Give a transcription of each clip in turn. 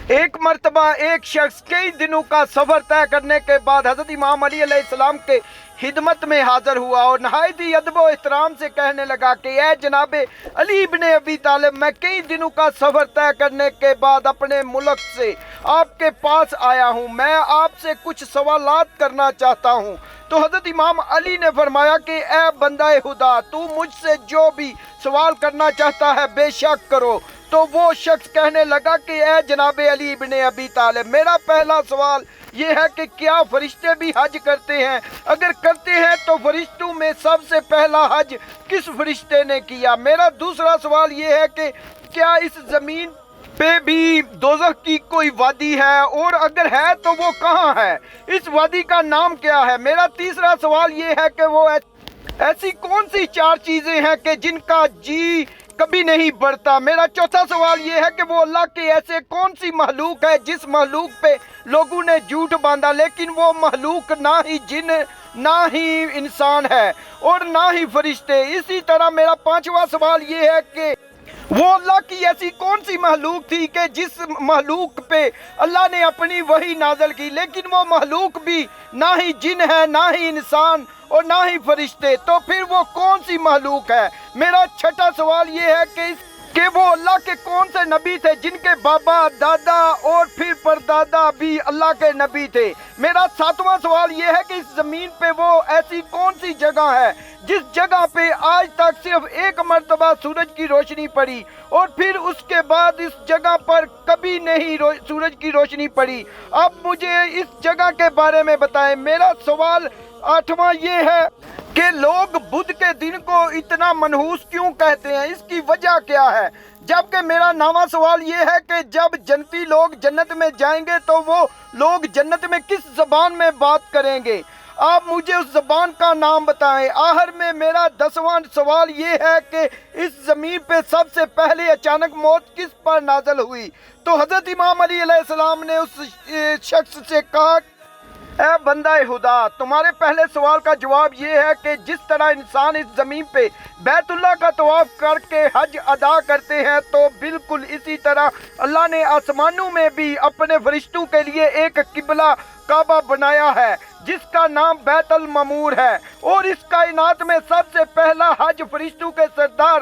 ایک مرتبہ ایک شخص کئی دنوں کا سفر طے کرنے کے بعد حضرت امام علی علیہ السلام کے خدمت میں حاضر ہوا اور نہایت ہی ادب و احترام سے کہنے لگا کہ اے جناب علی ابن ابی طالب، میں کئی دنوں کا سفر طے کرنے کے بعد اپنے ملک سے آپ کے پاس آیا ہوں، میں آپ سے کچھ سوالات کرنا چاہتا ہوں۔ تو حضرت امام علی نے فرمایا کہ اے بندہ خدا، تو مجھ سے جو بھی سوال کرنا چاہتا ہے بے شک کرو۔ تو وہ شخص کہنے لگا کہ اے جناب علی ابن ابی طالب، میرا پہلا سوال یہ ہے کہ کیا فرشتے بھی حج کرتے ہیں؟ اگر کرتے ہیں تو فرشتوں میں سب سے پہلا حج کس فرشتے نے کیا؟ میرا دوسرا سوال یہ ہے کہ کیا اس زمین پہ بھی دوزخ کی کوئی وادی ہے، اور اگر ہے تو وہ کہاں ہے؟ اس وادی کا نام کیا ہے؟ میرا تیسرا سوال یہ ہے کہ وہ ایسی کون سی چار چیزیں ہیں کہ جن کا جی کبھی نہیں بڑھتا؟ میرا چوتھا سوال یہ ہے کہ وہ اللہ کے ایسے کون سی مخلوق ہے جس مخلوق پہ لوگوں نے جھوٹ باندھا، لیکن وہ مخلوق نہ ہی جن، نہ ہی انسان ہے اور نہ ہی فرشتے؟ اسی طرح میرا پانچواں سوال یہ ہے کہ وہ اللہ کی ایسی کون سی مخلوق تھی کہ جس مخلوق پہ اللہ نے اپنی وحی نازل کی، لیکن وہ مخلوق بھی نہ ہی جن ہے، نہ ہی انسان اور نہ ہی فرشتے؟ تو پھر وہ کون سی مخلوق ہے؟ میرا چھٹا سوال یہ ہے کہ وہ اللہ کے کون سے نبی تھے جن کے بابا، دادا اور پھر پردادا بھی اللہ کے نبی تھے؟ میرا ساتواں سوال یہ ہے کہ اس زمین پہ وہ ایسی کون سی جگہ ہے جس جگہ پہ آج تک صرف ایک مرتبہ سورج کی روشنی پڑی اور پھر اس کے بعد اس جگہ پر کبھی نہیں سورج کی روشنی پڑی؟ اب مجھے اس جگہ کے بارے میں بتائیں۔ میرا سوال آٹھواں یہ ہے کہ لوگ بدھ کے دن کو اتنا منحوس کیوں کہتے ہیں، اس کی وجہ کیا ہے؟ جبکہ میرا نواں سوال یہ ہے کہ جب جنتی لوگ جنت میں جائیں گے تو وہ لوگ جنت میں کس زبان میں بات کریں گے؟ آپ مجھے اس زبان کا نام بتائیں۔ آخر میں میرا 10واں سوال یہ ہے کہ اس زمین پہ سب سے پہلے اچانک موت کس پر نازل ہوئی؟ تو حضرت امام علی علیہ السلام نے اس شخص سے کہا، اے بندہ خدا، تمہارے پہلے سوال کا جواب یہ ہے کہ جس طرح انسان اس زمین پہ بیت اللہ کا طواف کر کے حج ادا کرتے ہیں، تو بالکل اسی طرح اللہ نے آسمانوں میں بھی اپنے فرشتوں کے لیے ایک قبلہ کعبہ بنایا ہے جس کا نام بیت المعمور ہے، اور اس کائنات میں سب سے پہلا حج فرشتوں کے سردار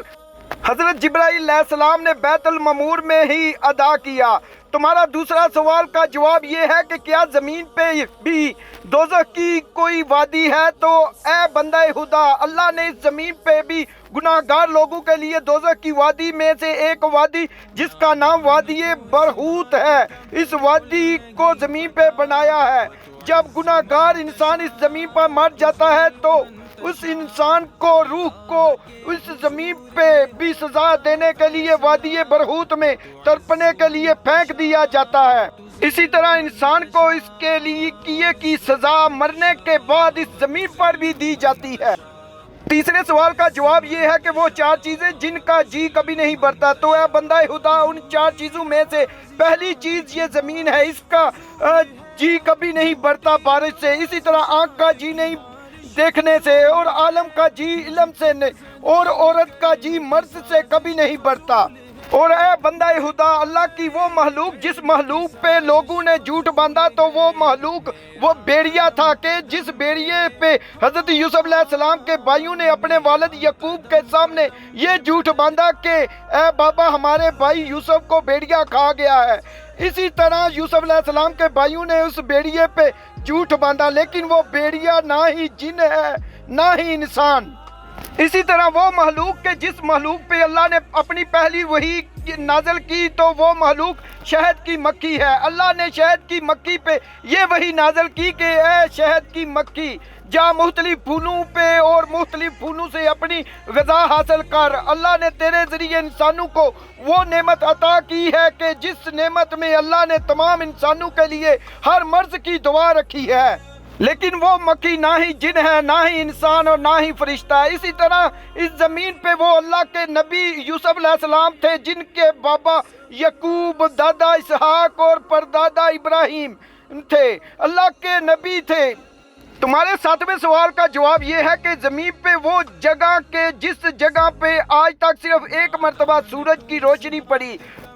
حضرت جبرائیل علیہ السلام نے بیت المعمور میں ہی ادا کیا۔ تمہارا دوسرا سوال کا جواب یہ ہے کہ کیا زمین پہ بھی دوزخ کی کوئی وادی ہے؟ تو اے بندہ خدا، اللہ نے اس زمین پہ بھی گناہ گار لوگوں کے لیے دوزخ کی وادی میں سے ایک وادی جس کا نام وادی برہوت ہے، اس وادی کو زمین پہ بنایا ہے۔ جب گناہ گار انسان اس زمین پر مر جاتا ہے تو اس انسان کو، روح کو اس زمین پہ بھی سزا دینے کے لیے وادی برہوت میں تڑپنے کے لیے پھینک دیا جاتا ہے۔ اسی طرح انسان کو اس کے لیے کیے کی سزا مرنے کے بعد اس زمین پر بھی دی جاتی ہے۔ تیسرے سوال کا جواب یہ ہے کہ وہ چار چیزیں جن کا جی کبھی نہیں بڑھتا۔ تو اے بندہ خدا، ان چار چیزوں میں سے پہلی چیز یہ زمین ہے، اس کا جی کبھی نہیں بڑھتا بارش سے، اسی طرح آنکھ کا جی نہیں دیکھنے سے، اور عالم کا جی علم سے، اور عورت کا جی مرد سے کبھی نہیں بڑھتا۔ اور اے بندہ خدا، اللہ کی وہ مخلوق جس مخلوق پہ لوگوں نے جھوٹ باندھا، تو وہ مخلوق وہ بیڑیا تھا کہ جس بیڑیے پہ حضرت یوسف علیہ السلام کے بھائیوں نے اپنے والد یعقوب کے سامنے یہ جھوٹ باندھا کہ اے بابا، ہمارے بھائی یوسف کو بیڑیا کھا گیا ہے۔ اسی طرح یوسف علیہ السلام کے بھائیوں نے اس بیڑیے پہ جھوٹ باندھا، لیکن وہ بیڑیا نہ ہی جن ہے نہ ہی انسان۔ اسی طرح وہ مخلوق کے جس مخلوق پہ اللہ نے اپنی پہلی وحی نازل کی، تو وہ مخلوق شہد کی مکھی ہے۔ اللہ نے شہد کی مکھی پہ یہ وحی نازل کی کہ اے شہد کی مکھی، جا مختلف پھولوں پہ اور مختلف پھولوں سے اپنی غذا حاصل کر۔ اللہ نے تیرے ذریعے انسانوں کو وہ نعمت عطا کی ہے کہ جس نعمت میں اللہ نے تمام انسانوں کے لیے ہر مرض کی دعا رکھی ہے، لیکن وہ مکھی نہ ہی جن ہے، نہ ہی انسان اور نہ ہی فرشتہ۔ اسی طرح اس زمین پہ وہ اللہ کے نبی یوسف علیہ السلام تھے جن کے بابا یعقوب، دادا اسحاق اور پردادا ابراہیم تھے، اللہ کے نبی تھے۔ تمہارے ساتویں سوال کا جواب یہ ہے کہ زمین پہ وہ جگہ کہ جس جگہ پہ آج تک صرف ایک مرتبہ سورج کی روشنی پڑی،